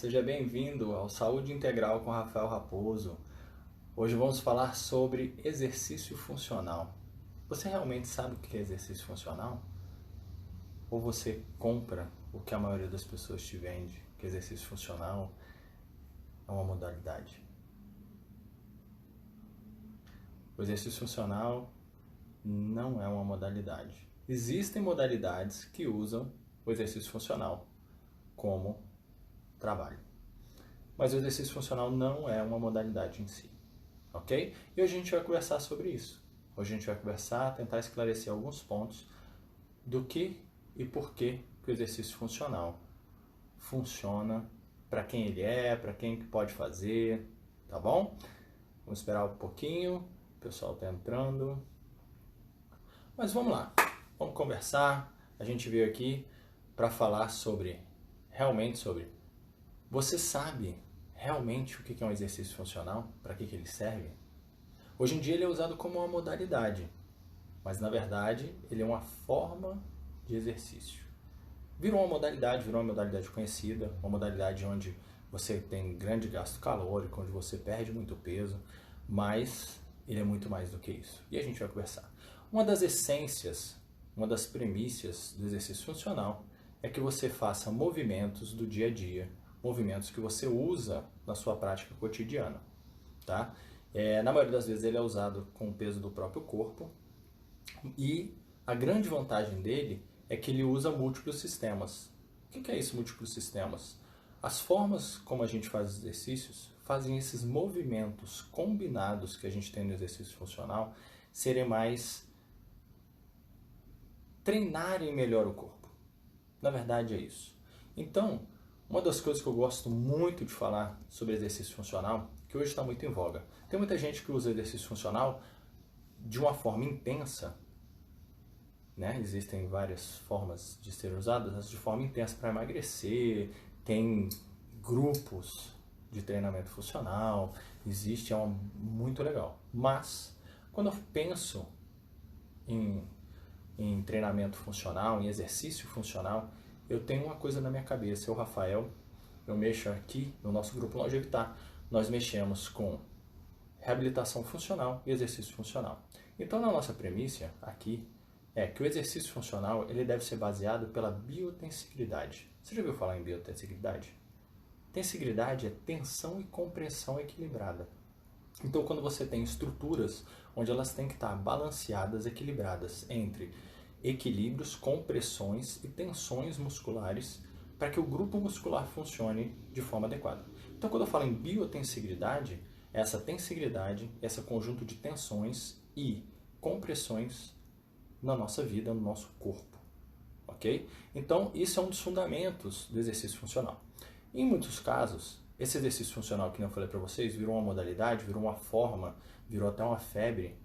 seja bem-vindo ao Saúde Integral com Rafael Raposo. Hoje vamos falar sobre exercício funcional. Você realmente sabe o que é exercício funcional? Ou você compra o que a maioria das pessoas te vende, que exercício funcional é uma modalidade? O exercício funcional não é uma modalidade. Existem modalidades que usam o exercício funcional como trabalho. Mas o exercício funcional não é uma modalidade em si, ok? E hoje a gente vai conversar sobre isso. Hoje a gente vai conversar, tentar esclarecer alguns pontos do que e por que o exercício funcional funciona, para quem ele é, para quem que pode fazer, tá bom? Vamos esperar um pouquinho, o pessoal está entrando. Mas vamos lá, vamos conversar. A gente veio aqui para falar realmente sobre. Você sabe realmente o que é um exercício funcional? Para que ele serve? Hoje em dia ele é usado como uma modalidade, mas na verdade ele é uma forma de exercício. Virou uma modalidade conhecida, uma modalidade onde você tem grande gasto calórico, onde você perde muito peso, mas ele é muito mais do que isso. E a gente vai conversar. Uma das essências, uma das premissas do exercício funcional é que você faça movimentos do dia a dia, movimentos que você usa na sua prática cotidiana, tá? Na maioria das vezes ele é usado com o peso do próprio corpo e a grande vantagem dele é que ele usa múltiplos sistemas. O que é isso, múltiplos sistemas? As formas como a gente faz os exercícios fazem esses movimentos combinados que a gente tem no exercício funcional treinarem melhor o corpo. Na verdade é isso. Então, uma das coisas que eu gosto muito de falar sobre exercício funcional, que hoje está muito em voga. Tem muita gente que usa exercício funcional de uma forma intensa, né? Existem várias formas de ser usadas de forma intensa para emagrecer, tem grupos de treinamento funcional, existe, muito legal. Mas, quando eu penso em treinamento funcional, em exercício funcional, eu tenho uma coisa na minha cabeça. Eu, Rafael, eu mexo aqui no nosso grupo Longevitar, nós mexemos com reabilitação funcional e exercício funcional. Então, na nossa premissa aqui, é que o exercício funcional ele deve ser baseado pela biotensibilidade. Você já ouviu falar em biotensibilidade? Tensibilidade é tensão e compressão equilibrada. Então, quando você tem estruturas onde elas têm que estar balanceadas, equilibradas entre equilíbrios, compressões e tensões musculares para que o grupo muscular funcione de forma adequada. Então, quando eu falo em biotensibilidade, essa tensibilidade, esse conjunto de tensões e compressões na nossa vida, no nosso corpo, ok? Então, isso é um dos fundamentos do exercício funcional. Em muitos casos, esse exercício funcional, que eu falei para vocês, virou uma modalidade, virou uma forma, virou até uma febre,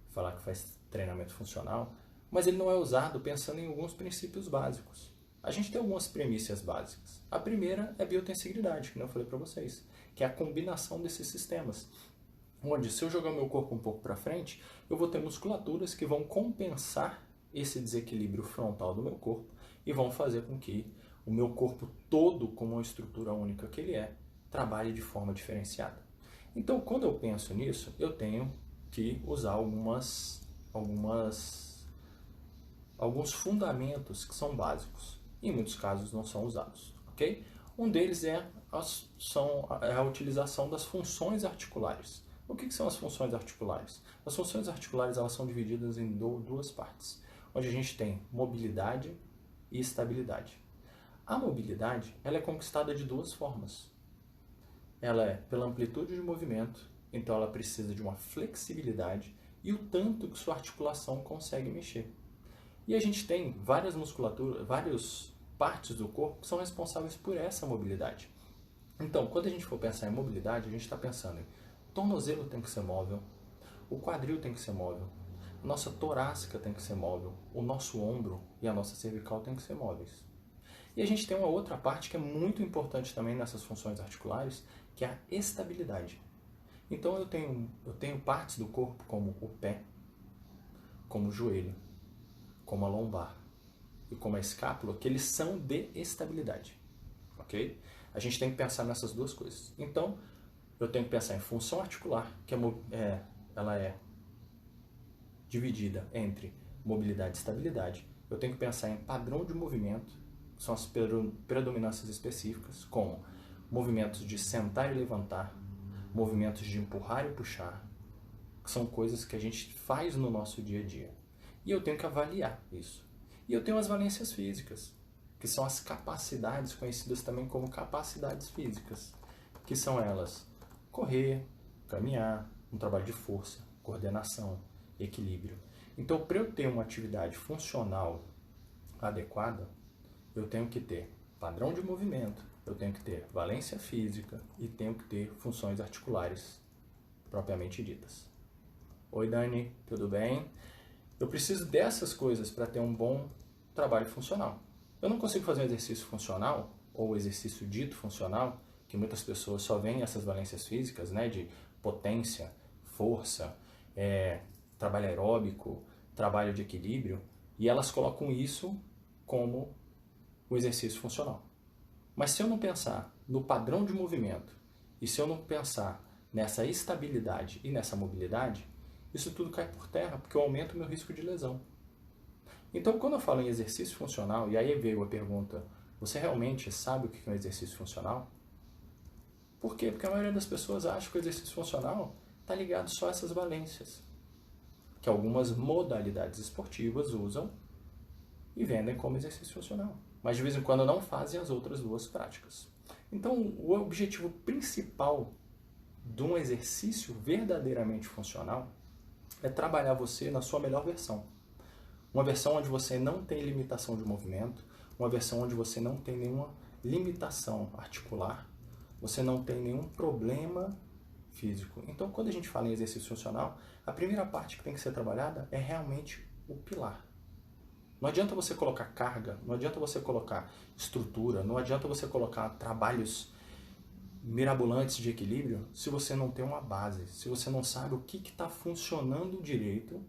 falar que faz treinamento funcional, mas ele não é usado pensando em alguns princípios básicos. A gente tem algumas premissas básicas. A primeira é a biotensibilidade, que eu falei para vocês, que é a combinação desses sistemas. Onde, se eu jogar meu corpo um pouco para frente, eu vou ter musculaturas que vão compensar esse desequilíbrio frontal do meu corpo e vão fazer com que o meu corpo todo, como uma estrutura única que ele é, trabalhe de forma diferenciada. Então, quando eu penso nisso, eu tenho que usar alguns fundamentos que são básicos. Em muitos casos não são usados, ok? Um deles é a utilização das funções articulares. O que são as funções articulares? As funções articulares elas são divididas em duas partes, onde a gente tem mobilidade e estabilidade. A mobilidade ela é conquistada de duas formas. Ela é pela amplitude de movimento, então ela precisa de uma flexibilidade e o tanto que sua articulação consegue mexer. E a gente tem várias partes do corpo que são responsáveis por essa mobilidade. Então, quando a gente for pensar em mobilidade, a gente está pensando em tornozelo tem que ser móvel, o quadril tem que ser móvel, a nossa torácica tem que ser móvel, o nosso ombro e a nossa cervical tem que ser móveis. E a gente tem uma outra parte que é muito importante também nessas funções articulares, que é a estabilidade. Então eu tenho partes do corpo como o pé, como o joelho, como a lombar e como a escápula, que eles são de estabilidade, ok? A gente tem que pensar nessas duas coisas. Então, eu tenho que pensar em função articular, que ela é dividida entre mobilidade e estabilidade. Eu tenho que pensar em padrão de movimento, que são as predominâncias específicas, como movimentos de sentar e levantar, movimentos de empurrar e puxar, que são coisas que a gente faz no nosso dia a dia. E eu tenho que avaliar isso. E eu tenho as valências físicas, que são as capacidades, conhecidas também como capacidades físicas, que são elas correr, caminhar, um trabalho de força, coordenação, equilíbrio. Então, para eu ter uma atividade funcional adequada, eu tenho que ter padrão de movimento, eu tenho que ter valência física e tenho que ter funções articulares propriamente ditas. Oi, Dani, tudo bem? Eu preciso dessas coisas para ter um bom trabalho funcional. Eu não consigo fazer um exercício funcional, ou exercício dito funcional, que muitas pessoas só veem essas valências físicas, né, de potência, força, trabalho aeróbico, trabalho de equilíbrio, e elas colocam isso como o exercício funcional. Mas se eu não pensar no padrão de movimento, e se eu não pensar nessa estabilidade e nessa mobilidade, isso tudo cai por terra, porque eu aumento o meu risco de lesão. Então, quando eu falo em exercício funcional, e aí veio a pergunta, você realmente sabe o que é um exercício funcional? Por quê? Porque a maioria das pessoas acha que o exercício funcional está ligado só a essas valências, que algumas modalidades esportivas usam e vendem como exercício funcional, mas de vez em quando não fazem as outras duas práticas. Então, o objetivo principal de um exercício verdadeiramente funcional é trabalhar você na sua melhor versão. Uma versão onde você não tem limitação de movimento, uma versão onde você não tem nenhuma limitação articular, você não tem nenhum problema físico. Então, quando a gente fala em exercício funcional, a primeira parte que tem que ser trabalhada é realmente o pilar. Não adianta você colocar carga, não adianta você colocar estrutura, não adianta você colocar trabalhos mirabolantes de equilíbrio se você não tem uma base, se você não sabe o que está funcionando direito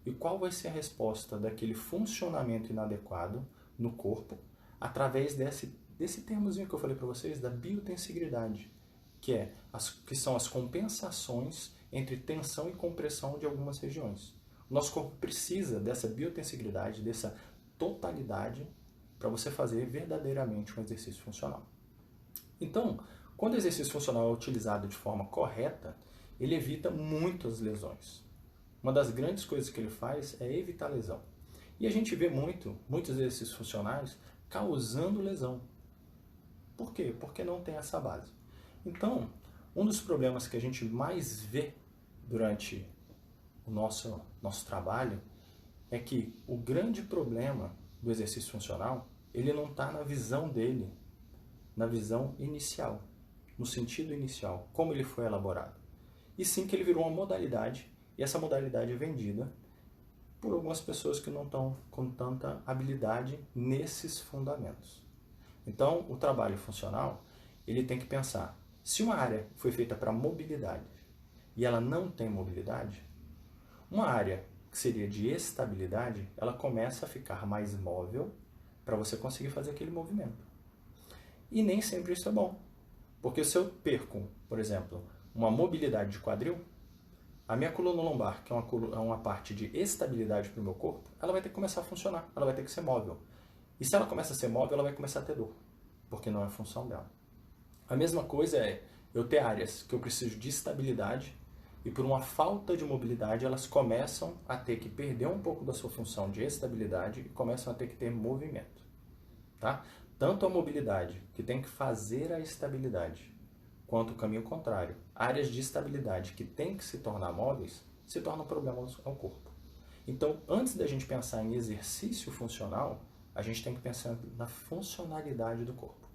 e qual vai ser a resposta daquele funcionamento inadequado no corpo através desse termozinho que eu falei para vocês, da biotensigridade, que são as compensações entre tensão e compressão de algumas regiões. O nosso corpo precisa dessa biotensigridade, dessa totalidade, para você fazer verdadeiramente um exercício funcional. Então, quando o exercício funcional é utilizado de forma correta, ele evita muitas lesões. Uma das grandes coisas que ele faz é evitar lesão. E a gente vê muitos exercícios funcionais causando lesão. Por quê? Porque não tem essa base. Então, um dos problemas que a gente mais vê durante o nosso trabalho é que o grande problema do exercício funcional, ele não está na visão dele, na visão inicial, no sentido inicial, como ele foi elaborado. E sim que ele virou uma modalidade, e essa modalidade é vendida por algumas pessoas que não estão com tanta habilidade nesses fundamentos. Então, o trabalho funcional, ele tem que pensar, se uma área foi feita para mobilidade e ela não tem mobilidade, uma área que seria de estabilidade, ela começa a ficar mais móvel para você conseguir fazer aquele movimento. E nem sempre isso é bom, porque se eu perco, por exemplo, uma mobilidade de quadril, a minha coluna lombar, que é uma parte de estabilidade para o meu corpo, ela vai ter que começar a funcionar, ela vai ter que ser móvel. E se ela começa a ser móvel, ela vai começar a ter dor, porque não é a função dela. A mesma coisa é eu ter áreas que eu preciso de estabilidade e por uma falta de mobilidade elas começam a ter que perder um pouco da sua função de estabilidade e começam a ter que ter movimento. Tá? Tanto a mobilidade, que tem que fazer a estabilidade, quanto o caminho contrário. Áreas de estabilidade que têm que se tornar móveis, se tornam problemas ao corpo. Então, antes da gente pensar em exercício funcional, a gente tem que pensar na funcionalidade do corpo.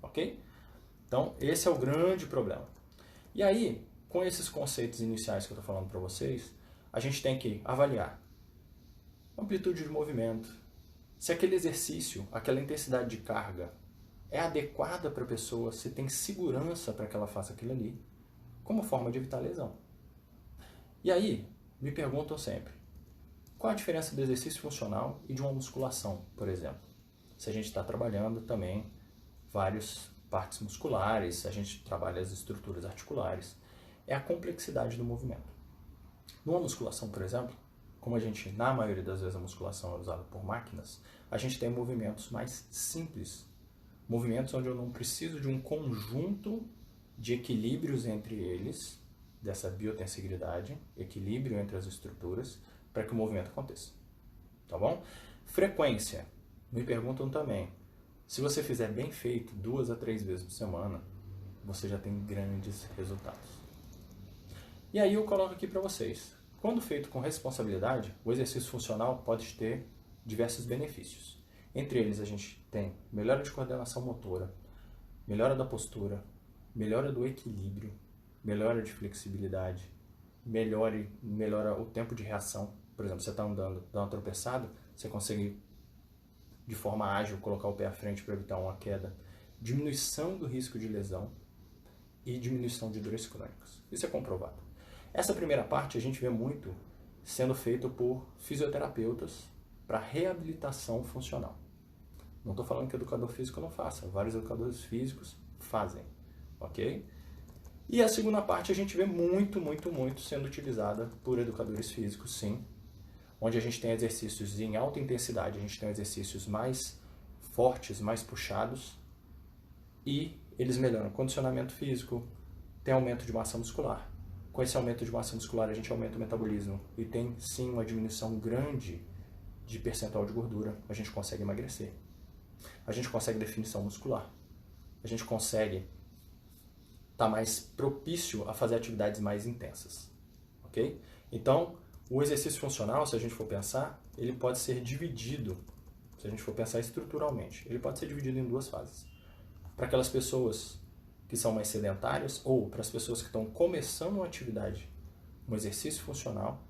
Ok? Então, esse é o grande problema. E aí, com esses conceitos iniciais que eu estou falando para vocês, a gente tem que avaliar amplitude de movimento, se aquele exercício, aquela intensidade de carga é adequada para a pessoa, se tem segurança para que ela faça aquilo ali, como forma de evitar lesão. E aí, me perguntam sempre, qual a diferença do exercício funcional e de uma musculação, por exemplo? Se a gente está trabalhando também vários partes musculares, a gente trabalha as estruturas articulares, é a complexidade do movimento. Numa musculação, por exemplo, como a gente, na maioria das vezes a musculação é usada por máquinas, a gente tem movimentos mais simples, movimentos onde eu não preciso de um conjunto de equilíbrios entre eles, dessa biotensigridade, equilíbrio entre as estruturas, para que o movimento aconteça. Tá bom? Frequência. Me perguntam também. Se você fizer bem feito 2 a 3 vezes por semana, você já tem grandes resultados. E aí eu coloco aqui para vocês. Quando feito com responsabilidade, o exercício funcional pode ter diversos benefícios. Entre eles a gente tem melhora de coordenação motora, melhora da postura, melhora do equilíbrio, melhora de flexibilidade, melhora o tempo de reação. Por exemplo, você está andando, dá uma tropeçada, você consegue de forma ágil colocar o pé à frente para evitar uma queda. Diminuição do risco de lesão e diminuição de dores crônicas. Isso é comprovado. Essa primeira parte a gente vê muito sendo feito por fisioterapeutas para reabilitação funcional. Não estou falando que o educador físico não faça, vários educadores físicos fazem, ok? E a segunda parte a gente vê muito sendo utilizada por educadores físicos, sim, onde a gente tem exercícios em alta intensidade, a gente tem exercícios mais fortes, mais puxados, e eles melhoram o condicionamento físico, tem aumento de massa muscular. Com esse aumento de massa muscular, a gente aumenta o metabolismo e tem, sim, uma diminuição grande de percentual de gordura. A gente consegue emagrecer. A gente consegue definição muscular. A gente consegue estar mais propício a fazer atividades mais intensas. Ok? Então, o exercício funcional, se a gente for pensar, ele pode ser dividido, se a gente for pensar estruturalmente, ele pode ser dividido em 2 fases. Para aquelas pessoas que são mais sedentárias ou para as pessoas que estão começando uma atividade, um exercício funcional,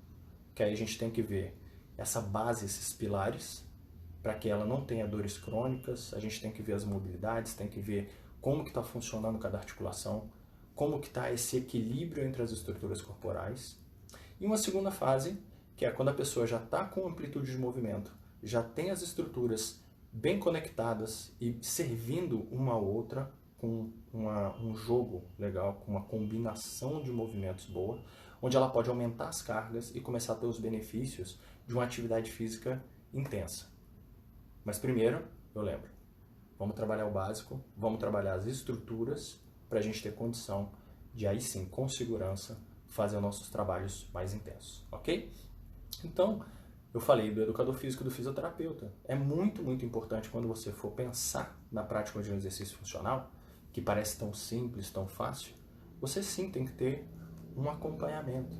que aí a gente tem que ver essa base, esses pilares, para que ela não tenha dores crônicas, a gente tem que ver as mobilidades, tem que ver como que está funcionando cada articulação, como que está esse equilíbrio entre as estruturas corporais. E uma segunda fase, que é quando a pessoa já está com amplitude de movimento, já tem as estruturas bem conectadas e servindo uma a outra com um jogo legal, com uma combinação de movimentos boa, onde ela pode aumentar as cargas e começar a ter os benefícios de uma atividade física intensa. Mas primeiro, eu lembro, vamos trabalhar o básico, vamos trabalhar as estruturas para a gente ter condição de aí sim, com segurança, fazer os nossos trabalhos mais intensos, ok? Então, eu falei do educador físico e do fisioterapeuta. É muito importante quando você for pensar na prática de um exercício funcional, que parece tão simples, tão fácil, você sim tem que ter um acompanhamento.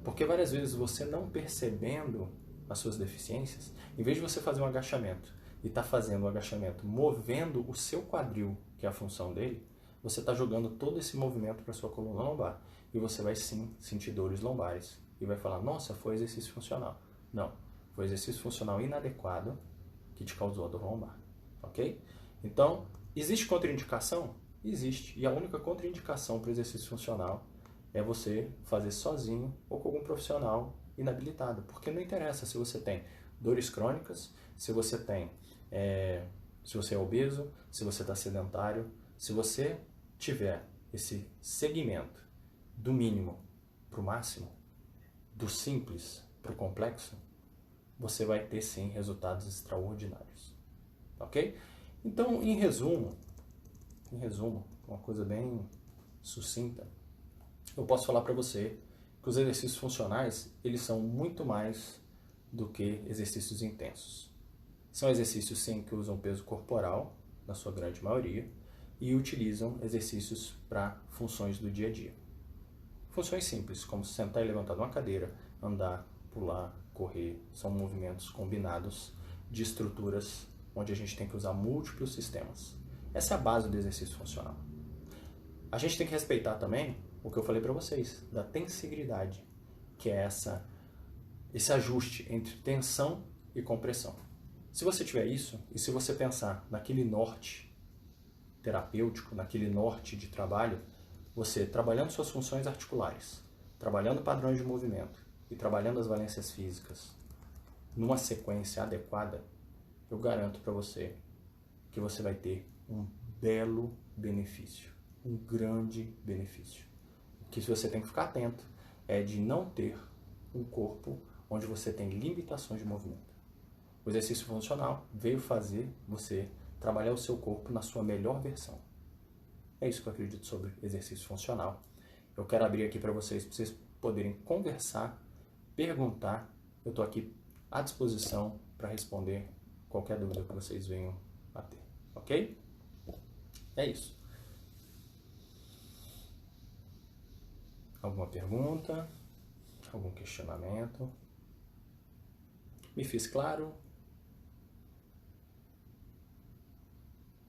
Porque várias vezes você não percebendo as suas deficiências, em vez de você fazer um agachamento e estar fazendo o agachamento movendo o seu quadril, que é a função dele, você está jogando todo esse movimento para sua coluna lombar. E você vai sim sentir dores lombares. E vai falar, nossa, foi exercício funcional. Não, foi exercício funcional inadequado que te causou a dor lombar. Ok? Então, existe contraindicação? Existe. E a única contraindicação para o exercício funcional é você fazer sozinho ou com algum profissional inabilitado. Porque não interessa se você tem dores crônicas, se você se você é obeso, se você está sedentário. Se você tiver esse segmento do mínimo para o máximo, do simples para o complexo, você vai ter sim resultados extraordinários. Ok? Então, em resumo, uma coisa bem sucinta, eu posso falar para você que os exercícios funcionais, eles são muito mais do que exercícios intensos. São exercícios sim que usam peso corporal, na sua grande maioria, e utilizam exercícios para funções do dia a dia. Funções simples, como sentar e levantar de uma cadeira, andar, pular, correr, são movimentos combinados de estruturas onde a gente tem que usar múltiplos sistemas. Essa é a base do exercício funcional. A gente tem que respeitar também o que eu falei para vocês, da tensigridade, que é esse ajuste entre tensão e compressão. Se você tiver isso, e se você pensar naquele norte terapêutico, naquele norte de trabalho, você trabalhando suas funções articulares, trabalhando padrões de movimento e trabalhando as valências físicas numa sequência adequada, eu garanto para você que você vai ter um belo benefício, um grande benefício. O que você tem que ficar atento é de não ter um corpo onde você tem limitações de movimento. O exercício funcional veio fazer você trabalhar o seu corpo na sua melhor versão. É isso que eu acredito sobre exercício funcional. Eu quero abrir aqui para vocês poderem conversar, perguntar. Eu estou aqui à disposição para responder qualquer dúvida que vocês venham a ter, ok? É isso. Alguma pergunta? Algum questionamento? Me fiz claro?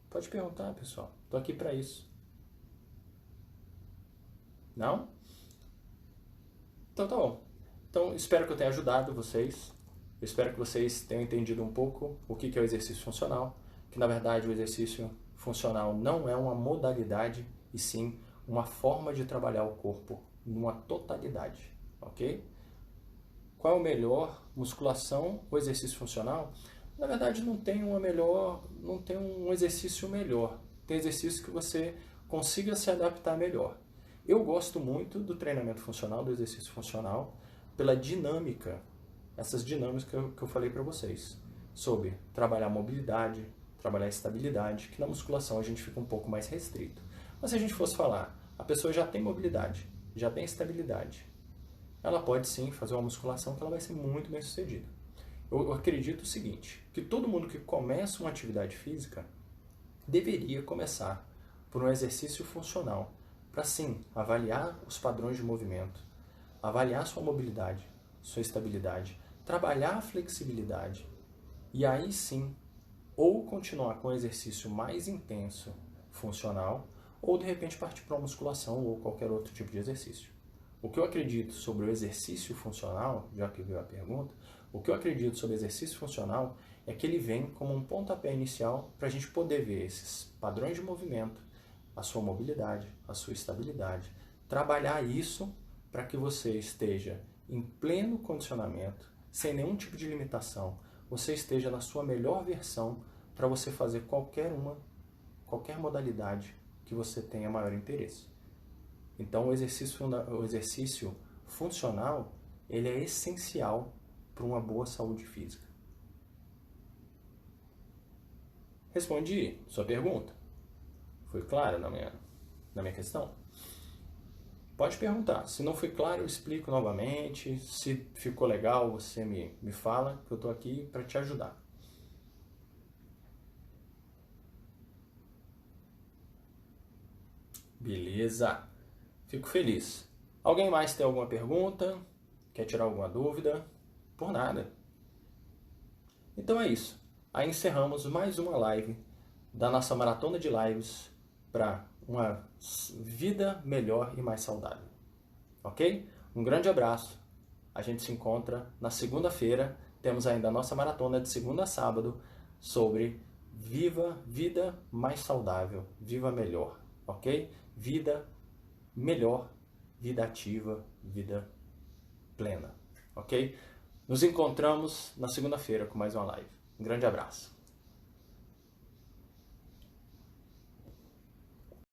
Pode perguntar, pessoal. Estou aqui para isso. Não? Então tá bom. Então espero que eu tenha ajudado vocês. Eu espero que vocês tenham entendido um pouco o que é o exercício funcional. Que na verdade o exercício funcional não é uma modalidade, e sim uma forma de trabalhar o corpo numa totalidade, ok? Qual é o melhor? Musculação ou exercício funcional? Na verdade não tem um exercício melhor. Tem exercício que você consiga se adaptar melhor. Eu gosto muito do treinamento funcional, do exercício funcional, pela dinâmica, essas dinâmicas que eu falei para vocês, sobre trabalhar mobilidade, trabalhar estabilidade, que na musculação a gente fica um pouco mais restrito. Mas se a gente fosse falar, a pessoa já tem mobilidade, já tem estabilidade, ela pode sim fazer uma musculação que ela vai ser muito bem sucedida. Eu acredito o seguinte, que todo mundo que começa uma atividade física deveria começar por um exercício funcional, para sim avaliar os padrões de movimento, avaliar sua mobilidade, sua estabilidade, trabalhar a flexibilidade e aí sim ou continuar com um exercício mais intenso, funcional, ou de repente partir para uma musculação ou qualquer outro tipo de exercício. O que eu acredito sobre o exercício funcional, já que veio a pergunta, o que eu acredito sobre o exercício funcional é que ele vem como um pontapé inicial para a gente poder ver esses padrões de movimento, a sua mobilidade, a sua estabilidade, trabalhar isso para que você esteja em pleno condicionamento, sem nenhum tipo de limitação, você esteja na sua melhor versão para você fazer qualquer modalidade que você tenha maior interesse. Então o exercício funcional, ele é essencial para uma boa saúde física. Respondi sua pergunta. Foi claro na minha questão? Pode perguntar. Se não foi claro, eu explico novamente. Se ficou legal, você me fala, que eu estou aqui para te ajudar. Beleza. Fico feliz. Alguém mais tem alguma pergunta? Quer tirar alguma dúvida? Por nada. Então é isso. Aí encerramos mais uma live da nossa maratona de lives para uma vida melhor e mais saudável. Ok? Um grande abraço. A gente se encontra na segunda-feira. Temos ainda a nossa maratona de segunda a sábado sobre Viva Vida Mais Saudável. Viva Melhor. Ok? Vida melhor, vida ativa, vida plena. Ok? Nos encontramos na segunda-feira com mais uma live. Um grande abraço.